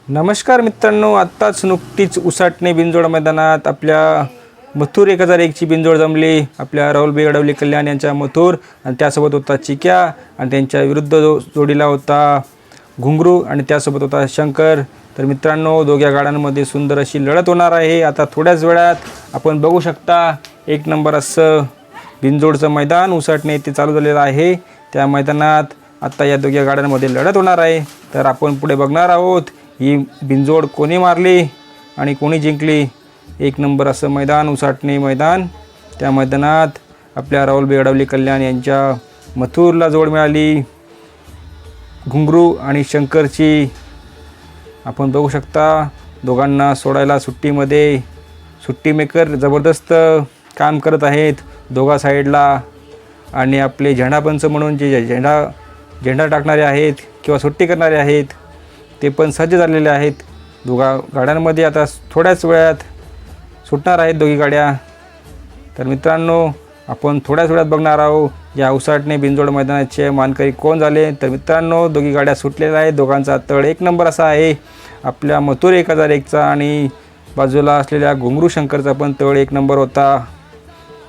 नमस्कार मित्रांनो, आत्ताच नुकतीच उसाटणे बिनजोड मैदानात आपल्या मथुर 1001ची बिनजोड जमली. आपल्या राहुल बेगडवली कल्याण यांच्या मथुर आणि त्यासोबत होता चिक्या आणि त्यांच्या विरुद्ध जोडीला होता घुंगरू आणि त्यासोबत होता शंकर. तर मित्रांनो, दोघ्या गाड्यांमध्ये सुंदर अशी लढत होणार आहे. आता थोड्याच वेळात आपण बघू शकता एक नंबर असं बिनजोडचं मैदान उसाटणे येथे चालू झालेलं आहे. त्या मैदानात आता या दोघ्या गाड्यांमध्ये लढत होणार आहे. तर आपण पुढे बघणार आहोत ही बिनजोड कोणी मारली आणि कोणी जिंकली. एक नंबर असं मैदान उसाटणे मैदान. त्या मैदानात आपल्या राहुल बेगडवली कल्याण यांच्या मथुरला जोड मिळाली घुंगरू आणि शंकरची. आपण बघू शकता दोघांना सोडायला सुट्टीमध्ये सुट्टी मेकर जबरदस्त काम करत आहेत दोघा साईडला. आणि आपले झेंडापंच म्हणून जे झेंडा टाकणारे आहेत किंवा सुट्टी करणारे आहेत ते पण सज्ज झालेले आहेत. दोघा गाड्यांमध्ये आता थोड्याच वेळात सुटणार आहेत दोघी गाड्या. तर मित्रांनो, आपण थोड्याच वेळात बघणार आहोत या उसाटणे बिनजोड मैदानाचे मानकरी कोण झाले. तर मित्रांनो, दोघी गाड्या सुटलेल्या आहेत. दोघांचा तळ एक नंबर असा आहे. आपल्या मथुर 1001चा आणि बाजूला असलेल्या घुंगरू शंकरचा पण तळ एक नंबर होता.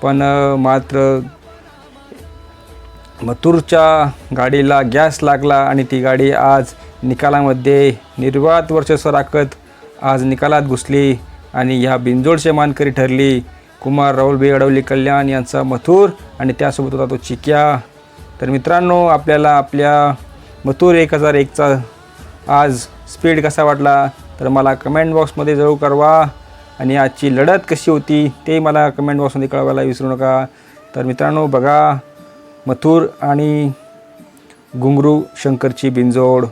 पण मात्र मथुरच्या गाडीला गॅस लागला आणि ती गाडी आज निकालामध्ये निर्वात वर्चस्व राखत आज निकालात घुसली आणि ह्या बिनजोडचे मानकरी ठरली कुमार राहुल बेगडवली कल्याण यांचा मथुर आणि त्यासोबत होता तो चिक्या. तर मित्रांनो, आपल्याला आपल्या मथुर 1001चा आज स्पीड कसा वाटला तर मला कमेंट बॉक्समध्ये जरूर कळवा. आणि आजची लढत कशी होती ते मला कमेंट बॉक्समध्ये कळवायला विसरू नका. तर मित्रांनो, बघा मथुर आणि घुंगरू शंकरची बिनजोड.